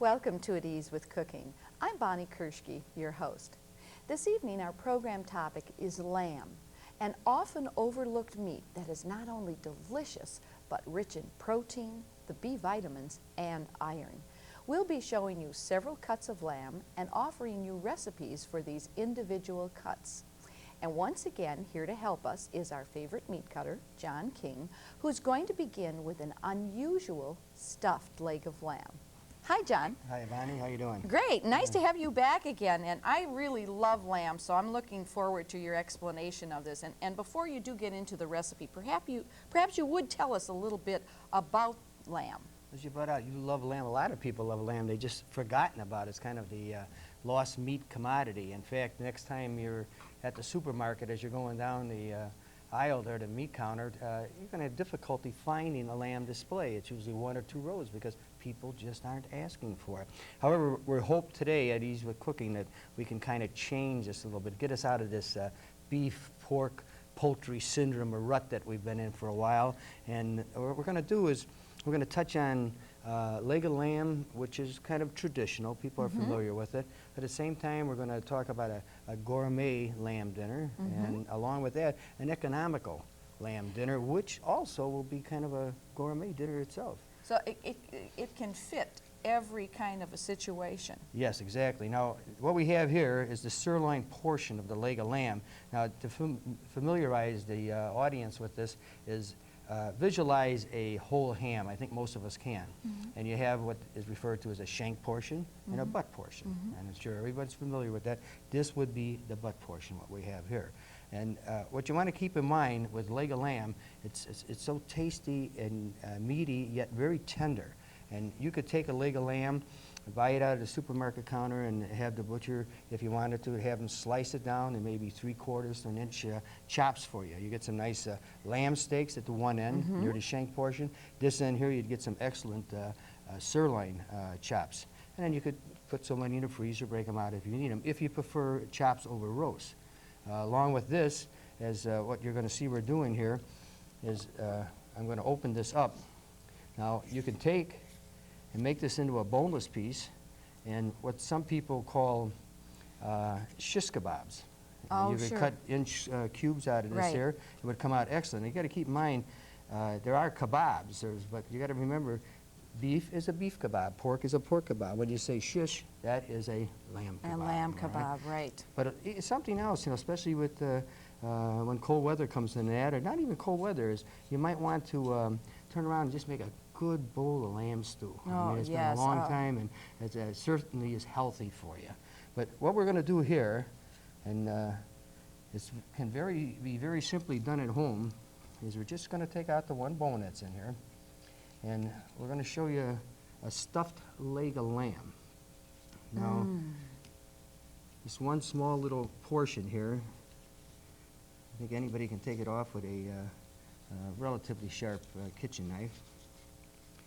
Welcome to At Ease with Cooking. I'm Bonnie Kerschke, your host. This evening our program topic is lamb, an often overlooked meat that is not only delicious but rich in protein, the B vitamins, and iron. We'll be showing you several cuts of lamb and offering you recipes for these individual cuts. And once again, here to help us is our favorite meat cutter, John King, who's going to begin with an unusual stuffed leg of lamb. Hi, John. Hi, Bonnie. How you doing? Great. Nice to have you back again. And I really love lamb, so I'm looking forward to your explanation of this. And before you do get into the recipe, perhaps you would tell us a little bit about lamb. As you brought out, you love lamb. A lot of people love lamb. They just forgotten about it. It's kind of the lost meat commodity. In fact, next time you're at the supermarket, as you're going down the aisle there, the meat counter, you're going to have difficulty finding a lamb display. It's usually one or two rows because people just aren't asking for it. However, we hope today at Ease with Cooking that we can kind of change this a little bit, get us out of this beef, pork, poultry syndrome or rut that we've been in for a while. And what we're going to do is we're going to touch on leg of lamb, which is kind of traditional. People are familiar with it. At the same time, we're going to talk about a gourmet lamb dinner, and along with that, an economical lamb dinner, which also will be kind of a gourmet dinner itself. So it can fit every kind of a situation. Yes, exactly. Now, what we have here is the sirloin portion of the leg of lamb. Now, to familiarize the audience with this is visualize a whole ham. I think most of us can. And you have what is referred to as a shank portion and a butt portion. And I'm sure everybody's familiar with that. This would be the butt portion, what we have here. And what you want to keep in mind with leg of lamb, it's so tasty and meaty, yet very tender. And you could take a leg of lamb, buy it out of the supermarket counter, and have the butcher, if you wanted to, have them slice it down in maybe 3/4 to an inch chops for you. You get some nice lamb steaks at the one end, near the shank portion. This end here, you'd get some excellent sirloin chops. And then you could put so many in the freezer, break them out if you need them, if you prefer chops over roast. Along with this, as what you're going to see we're doing here, is I'm going to open this up. Now, you can take and make this into a boneless piece, and what some people call shish kebabs. Oh, you could sure. cut inch cubes out of this here. It would come out excellent. You got to keep in mind, there are kebabs, but you got to remember, beef is a beef kebab, pork is a pork kebab. When you say shish, that is a lamb kebab. A lamb kebab, right. But it's something else, you know, especially with when cold weather comes in and that, or not even cold weather, is you might want to turn around and just make a good bowl of lamb stew. I mean, it's been a long time, and it certainly is healthy for you. But what we're going to do here, and it can be very simply done at home, is we're just going to take out the one bone that's in here, and we're going to show you a stuffed leg of lamb. Now, this one small little portion here, I think anybody can take it off with a relatively sharp kitchen knife.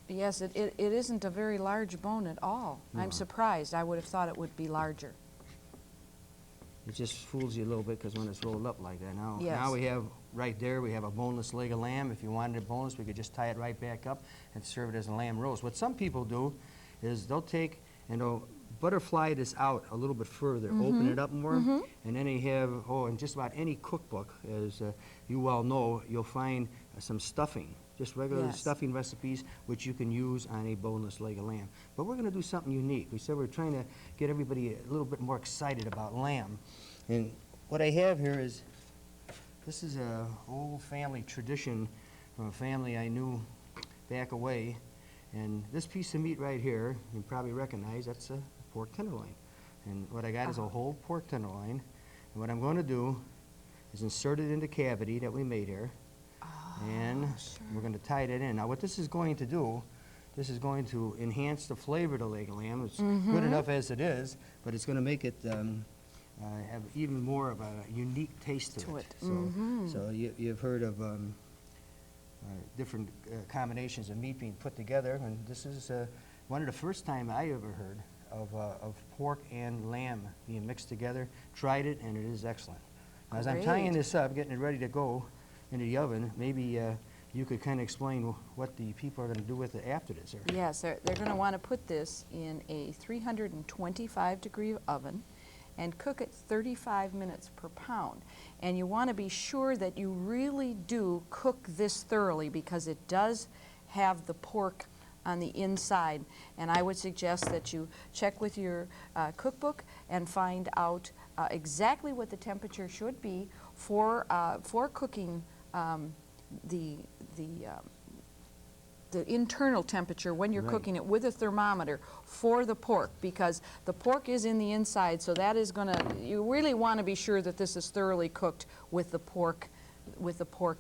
Yes, it isn't a very large bone at all. No. I'm surprised. I would have thought it would be larger. It just fools you a little bit because when it's rolled up like that. Now, Yes. now we have right there, we have a boneless leg of lamb. If you wanted it boneless, we could just tie it right back up and serve it as a lamb roast. What some people do is they'll take and they'll butterfly this out a little bit further, open it up more, and then they have, in just about any cookbook, as you well know, you'll find some stuffing. Just regular stuffing recipes, which you can use on a boneless leg of lamb. But we're going to do something unique. We said we're trying to get everybody a little bit more excited about lamb. And what I have here is, this is a old family tradition from a family I knew back away. And this piece of meat right here, you probably recognize, that's a pork tenderloin. And what I got is a whole pork tenderloin. And what I'm going to do is insert it in the cavity that we made here. And we're going to tie it in. Now, what this is going to do, this is going to enhance the flavor of the leg of lamb. It's good enough as it is, but it's going to make it have even more of a unique taste to it. So you've heard of different combinations of meat being put together, and this is one of the first time I ever heard of pork and lamb being mixed together. Tried it, and it is excellent. Now, as I'm tying this up, getting it ready to go into the oven, maybe you could kind of explain what the people are going to do with it after this. Or? Yes, they're going to want to put this in a 325-degree oven and cook it 35 minutes per pound. And you want to be sure that you really do cook this thoroughly, because it does have the pork on the inside. And I would suggest that you check with your cookbook and find out exactly what the temperature should be for cooking the internal temperature when you're cooking it with a thermometer for the pork, because the pork is in the inside, so that is going to, you really want to be sure that this is thoroughly cooked with the pork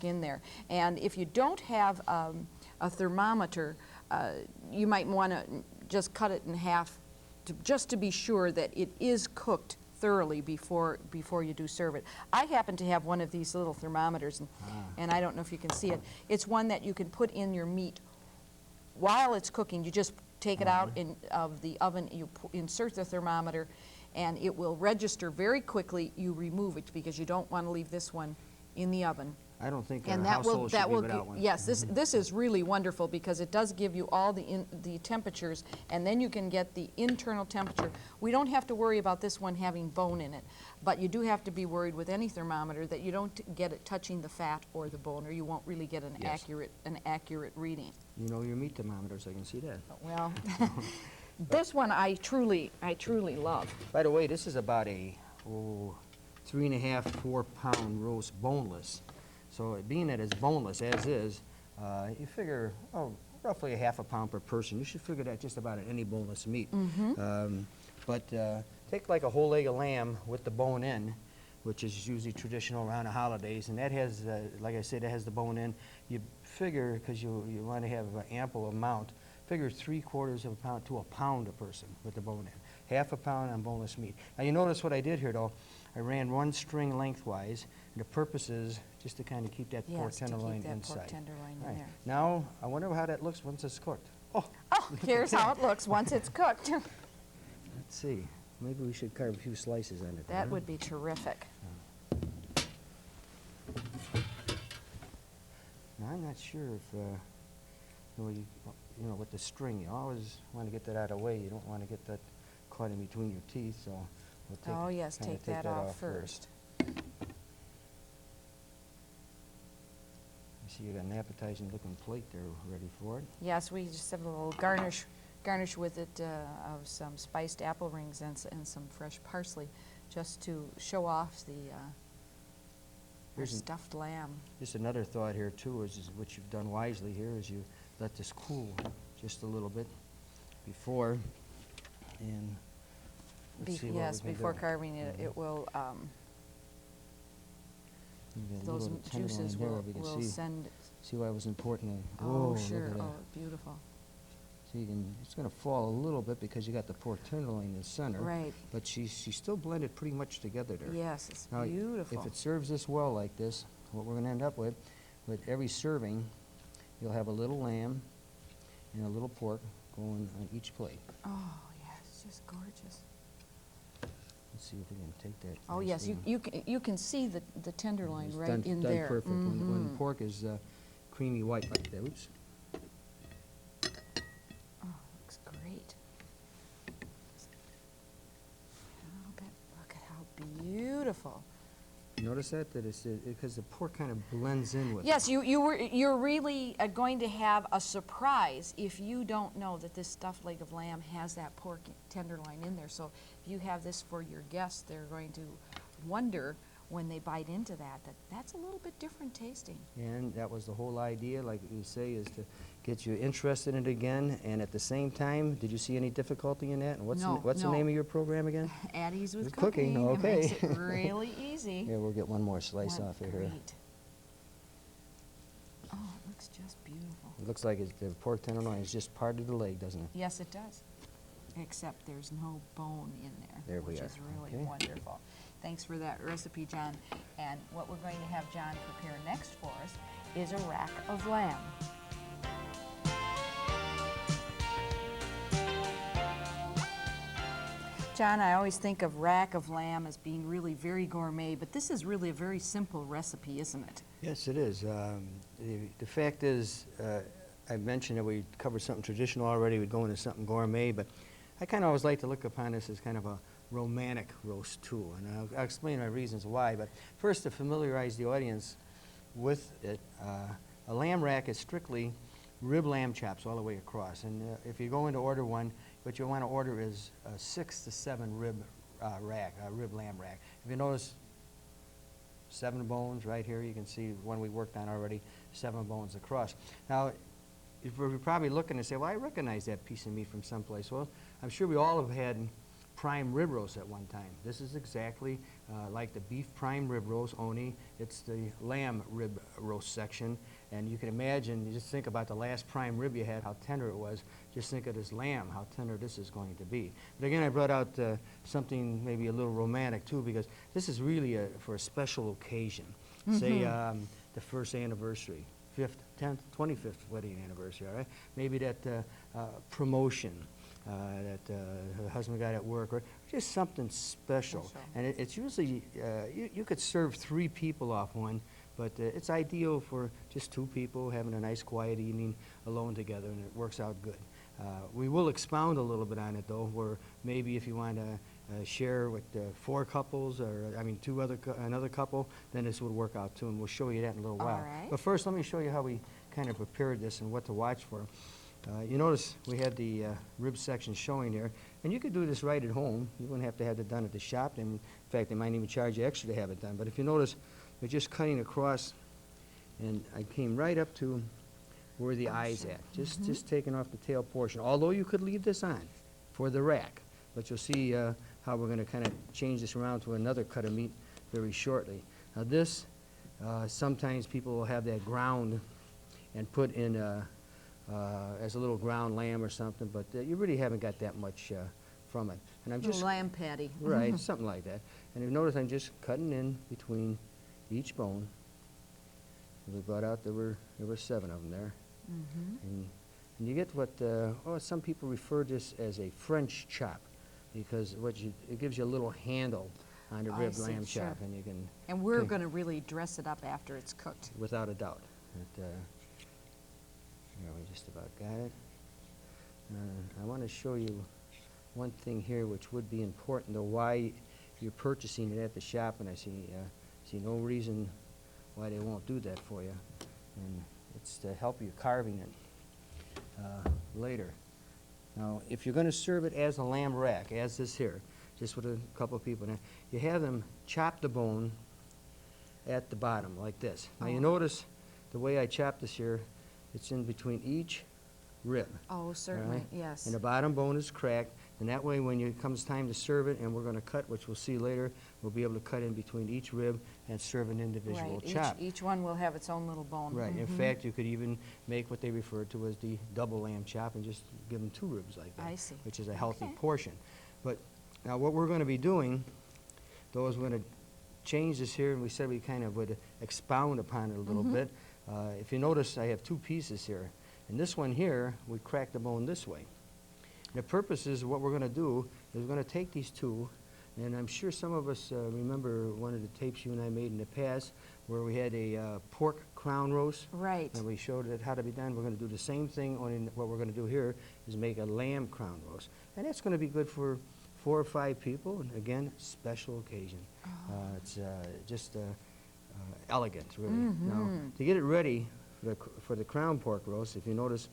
in there. And if you don't have a thermometer, you might want to just cut it in half just to be sure that it is cooked thoroughly before you do serve it. I happen to have one of these little thermometers, and I don't know if you can see it. It's one that you can put in your meat while it's cooking. You just take it out of the oven, you insert the thermometer, and it will register very quickly. You remove it because you don't want to leave this one in the oven. I don't think our household should leave without one. Yes, this is really wonderful because it does give you all the temperatures, and then you can get the internal temperature. We don't have to worry about this one having bone in it, but you do have to be worried with any thermometer that you don't get it touching the fat or the bone, or you won't really get an accurate reading. You know your meat thermometers, I can see that. Well, this one I truly love. By the way, this is about a 3.5 to 4 pound roast, boneless. So being that it's boneless as is, you figure roughly a half a pound per person. You should figure that just about at any boneless meat. But take like a whole leg of lamb with the bone in, which is usually traditional around the holidays, and that has, like I said, that has the bone in. You figure, because you want to have an ample amount, figure 3/4 of a pound to a pound a person with the bone in. Half a pound on boneless meat. Now you notice what I did here though. I ran one string lengthwise, and the purpose is just to kind of keep that pork tenderloin inside. Yes, to keep that pork tenderloin in there. Now, I wonder how that looks once it's cooked. Oh, here's how it looks once it's cooked. Let's see. Maybe we should carve a few slices on it. That would be terrific. Now, I'm not sure if, you know, with the string, you always want to get that out of the way. You don't want to get that caught in between your teeth, so we'll take that off first. You see, you got an appetizing looking plate there ready for it. Yes, we just have a little garnish with it of some spiced apple rings and some fresh parsley, just to show off our stuffed lamb. Just another thought here too is what you've done wisely here is you let this cool just a little bit before, and let's see what we can before do. carving it, it will. Those juices will send. See why it was important. Oh, sure. Oh, beautiful. So you can. It's going to fall a little bit because you got the pork tenderloin in the center. Right. But she's still blended pretty much together there. Yes, it's now, beautiful. If it serves this well like this, what we're going to end up with every serving, you'll have a little lamb and a little pork going on each plate. Oh, yeah, it's just gorgeous. Let's see if we can take that. Oh yes, you can see the tenderloin it's right done, in done there. Perfect. When the pork is creamy white like that. Oops. Oh, looks great. Look at how beautiful. Notice that it's because the pork kind of blends in with. Yes, you're really going to have a surprise if you don't know that this stuffed leg of lamb has that pork tenderloin in there. So if you have this for your guests, they're going to wonder when they bite into that's a little bit different tasting. And that was the whole idea, like you say, is to get you interested in it again. And at the same time, did you see any difficulty in that? And what's the name of your program again? At Ease with Cooking. Okay. It makes it really easy. Yeah, we'll get one more slice off of here. Great. Oh, it looks just beautiful. It looks like the pork tenderloin is just part of the leg, doesn't it? Yes, it does. Except there's no bone in there, which is really wonderful. Thanks for that recipe, John. And what we're going to have John prepare next for us is a rack of lamb. John, I always think of rack of lamb as being really very gourmet, but this is really a very simple recipe, isn't it? Yes, it is. the fact is, I mentioned that we covered something traditional already, we'd go into something gourmet, but I kind of always like to look upon this as kind of a romantic roast too, and I'll explain my reasons why. But first, to familiarize the audience with it, a lamb rack is strictly rib lamb chops all the way across. And if you go in to order one, what you want to order is a 6 to 7 rib rack, a rib lamb rack. If you notice, 7 bones right here, you can see one we worked on already, 7 bones across. Now, if we're probably looking and say, well, I recognize that piece of meat from someplace. Well, I'm sure we all have had prime rib roast at one time. This is exactly like the beef prime rib roast, only it's the lamb rib roast section. And you can imagine, you just think about the last prime rib you had, how tender it was. Just think of this lamb, how tender this is going to be. But again, I brought out something maybe a little romantic too, because this is really for a special occasion. Say the first anniversary, 5th, 10th, 25th wedding anniversary, all right? Maybe that promotion that her husband got at work, or just something special. And it's usually, you could serve 3 people off one, but it's ideal for just 2 people having a nice quiet evening alone together, and it works out good. We will expound a little bit on it though, where maybe if you want to share with 4 couples, or I mean another couple, then this would work out too, and we'll show you that in a little while. Right. But first, let me show you how we kind of prepared this and what to watch for. You notice we had the rib section showing there, and you could do this right at home. You wouldn't have to have it done at the shop, and in fact, they might even charge you extra to have it done. But if you notice, we're just cutting across, and I came right up to where the eye's at, just taking off the tail portion, although you could leave this on for the rack. But you'll see how we're going to kind of change this around to another cut of meat very shortly. Now this, sometimes people will have that ground and put in as a little ground lamb or something, but you really haven't got that much from it. And I'm just lamb patty. right, something like that. And you notice I'm just cutting in between each bone. We brought out there were 7 of them there, and you get what some people refer to this as a French chop, because it gives you a little handle on the rib lamb chop, and you can. And we're going to really dress it up after it's cooked. Without a doubt. Here, we just about got it. I want to show you one thing here which would be important, though, why you're purchasing it at the shop, and I see no reason why they won't do that for you. And it's to help you carving it later. Now, if you're going to serve it as a lamb rack, as this here, just with a couple of people, now, you have them chop the bone at the bottom like this. Now, you notice the way I chop this here, it's in between each rib. Oh, certainly, right? yes. And the bottom bone is cracked, and that way when it comes time to serve it, and we're going to cut, which we'll see later, we'll be able to cut in between each rib and serve an individual chop. Each one will have its own little bone. Right. In fact, you could even make what they refer to as the double lamb chop and just give them 2 ribs like that. I see. Which is a healthy portion. But now what we're going to be doing, though, is we're going to change this here, and we said we kind of would expound upon it a little bit. If you notice, I have 2 pieces here. And this one here, we crack the bone this way. And the purpose is, what we're going to do is we're going to take these 2, and I'm sure some of us remember one of the tapes you and I made in the past where we had a pork crown roast. Right. And we showed it how to be done. We're going to do the same thing, only what we're going to do here is make a lamb crown roast. And that's going to be good for 4 or 5 people, and again, special occasion. It's just elegant, really. Now, to get it ready for the crown pork roast, if you notice,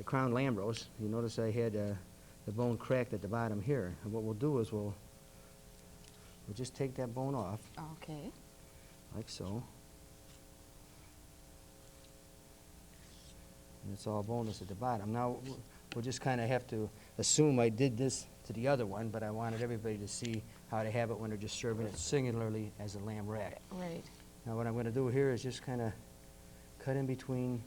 crown lamb roast, you notice I had the bone cracked at the bottom here. And what we'll do is we'll just take that bone off. Okay. Like so. And it's all boneless at the bottom. Now, we'll just kind of have to assume I did this to the other one, but I wanted everybody to see how to have it when they're just serving it singularly as a lamb rack. Right. Now, what I'm going to do here is just kind of cut in between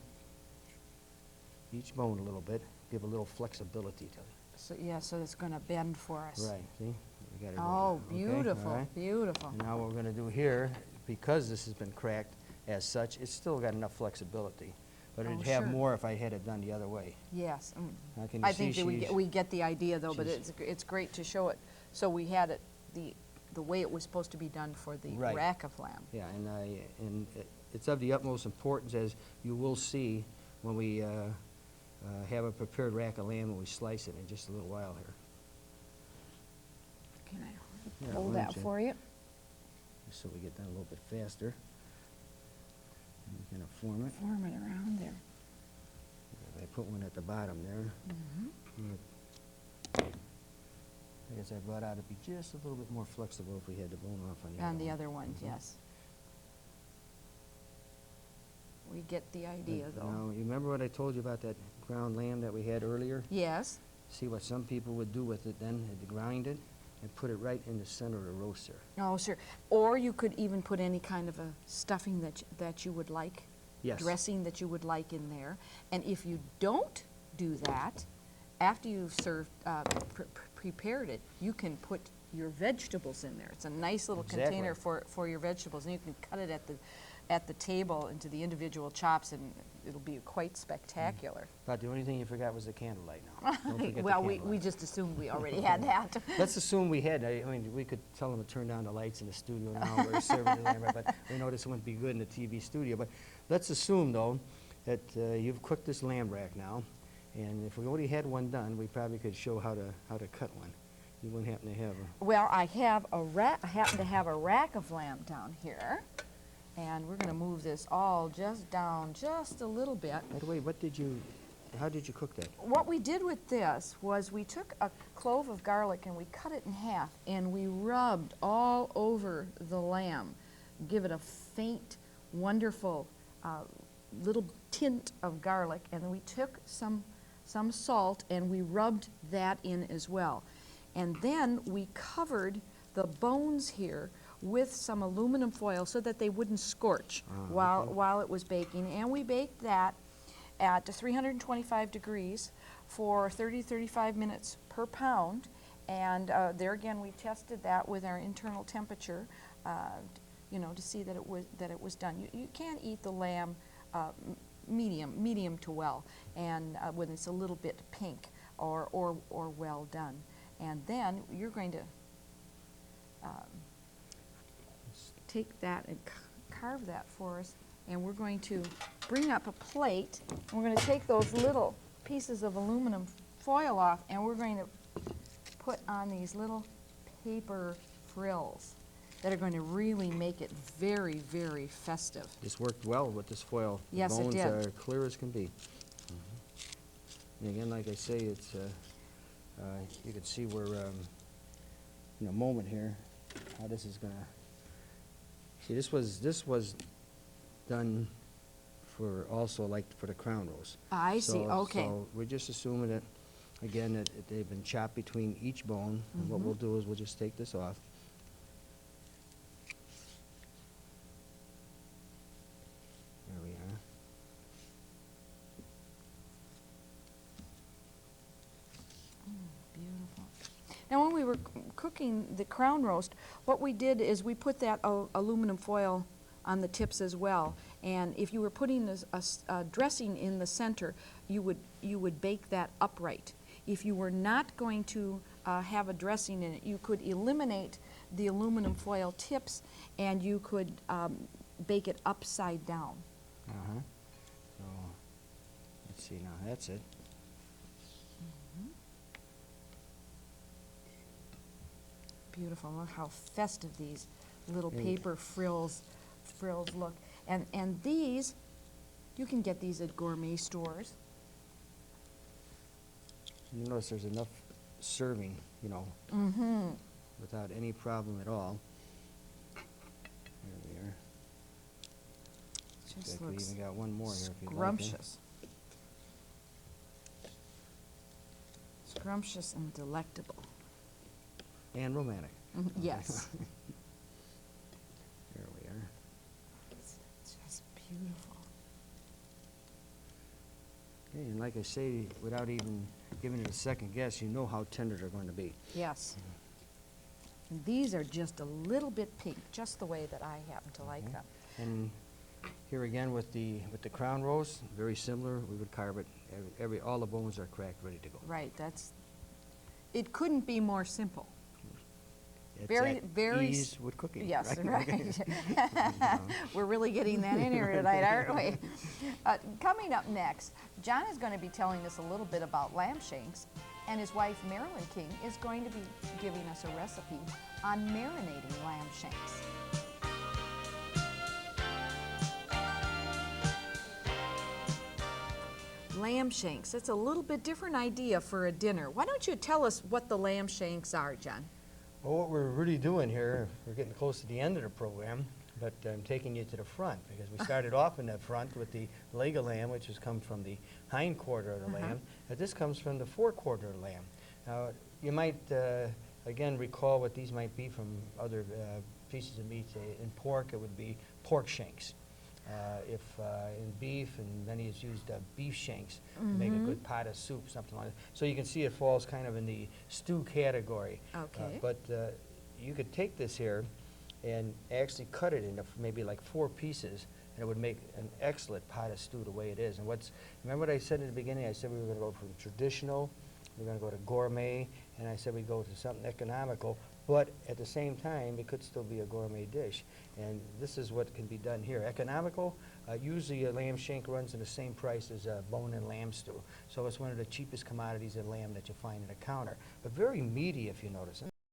each bone a little bit, give a little flexibility to it. So, yeah, so it's going to bend for us. Right, see? We got it Oh, going. beautiful, all right? beautiful. And now what we're going to do here, because this has been cracked as such, it's still got enough flexibility. But it'd have sure. more if I had it done the other way. Yes. Now, can you I see think that we get the idea, though, but she's- it's great to show it. So we had it the way it was supposed to be done for the Right. rack of lamb. Yeah, and it's of the utmost importance, as you will see when we have a prepared rack of lamb and we slice it in just a little while here. Can I Yeah, hold why that don't you- for you? Just so we get that a little bit faster. And we kind of form it. Form it around there. I put one at the bottom there. Mm-hmm. I guess I brought out it'd be just a little bit more flexible if we had the bone off on the On other the one. other ones, Mhm. yes. We get the idea, But though. Now, you remember what I told you about that ground lamb that we had earlier? Yes. See what some people would do with it then, they'd grind it and put it right in the center of the roaster. Oh, sure. Or you could even put any kind of a stuffing that you would like, Yes. dressing that you would like in there. And if you don't do that, after you've prepared it, you can put your vegetables in there. It's a nice little container Exactly. for your vegetables, and you can cut it at the table into the individual chops, and it'll be quite spectacular. But the only thing you forgot was the candlelight now. Don't forget the Well, we candlelight. just assumed we already had that. Let's assume we had. I mean, we could tell them to turn down the lights in the studio now. We're serving the lamb, but we know this wouldn't be good in the TV studio. But let's assume, though, that you've cooked this lamb rack now, and if we already had one done, we probably could show how to cut one. You wouldn't happen to have a... Well, I happen to have a rack of lamb down here, and we're going to move this all just down just a little bit. By the way, how did you cook that? What we did with this was we took a clove of garlic and we cut it in half, and we rubbed all over the lamb, give it a faint, wonderful little tint of garlic, and then we took some salt and we rubbed that in as well. And then we covered the bones here with some aluminum foil so that they wouldn't scorch while it was baking. And we baked that at 325 degrees for 35 minutes per pound. And there again, we tested that with our internal temperature, to see that it was done. You can't eat the lamb medium to well, and when it's a little bit pink or well done. And then you're going to take that and carve that for us, and we're going to bring up a plate, and we're going to take those little pieces of aluminum foil off, and we're going to put on these little paper frills that are going to really make it very, very festive. This worked well with this foil. Yes, it the bones did. are clear as can be. And again, like I say, it's you can see where in a moment here how this is gonna. See, this was done for also like for the crown roast. I see. Okay. So we're just assuming that again that they've been chopped between each bone. And what we'll do is we'll just take this off. There we are. Beautiful. Now, when we were cooking the crown roast, what we did is we put that aluminum foil on the tips as well. And if you were putting a dressing in the center, you would bake that upright. If you were not going to have a dressing in it, you could eliminate the aluminum foil tips, and you could bake it upside down. So let's see now. That's it. Beautiful. Look how festive these little Yeah. paper frills look. And these, you can get these at gourmet stores. You notice there's enough serving, Mm-hmm. without any problem at all. There we are. Just Okay, we looks even got one more here if you'd like. scrumptious. Scrumptious and delectable. And romantic. Yes. There we are. It's just beautiful. Okay, and like I say, without even giving it a second guess, you know how tender they're going to be. Yes. And these are just a little bit pink, just the way that I happen to like them. And here again with the crown roast, very similar. We would carve it. All the bones are cracked, ready to go. Right, it couldn't be more simple. Very, at very ease with cooking. Yes, right? right. We're really getting that in here tonight, aren't we? Coming up next, John is going to be telling us a little bit about lamb shanks, and his wife Marilyn King is going to be giving us a recipe on marinating lamb shanks. Lamb shanks, that's a little bit different idea for a dinner. Why don't you tell us what the lamb shanks are, John? Well, what we're really doing here, we're getting close to the end of the program, but I'm taking you to the front because we started off in the front with the leg of lamb, which has come from the hind quarter of the lamb, and this comes from the forequarter of the lamb. Now, you might, again, recall what these might be from other pieces of meat. In pork, it would be pork shanks. If in beef, and then he's used beef shanks to make a good pot of soup, something like that. So you can see it falls kind of in the stew category. Okay. But you could take this here and actually cut it into maybe like 4 pieces, and it would make an excellent pot of stew the way it is. And remember what I said in the beginning? I said we were going to go from traditional, we're going to go to gourmet, and I said we go to something economical, but at the same time, it could still be a gourmet dish. And this is what can be done here. Economical, usually a lamb shank runs in the same price as a bone-in lamb stew. So it's one of the cheapest commodities in lamb that you find at a counter. But very meaty, if you notice.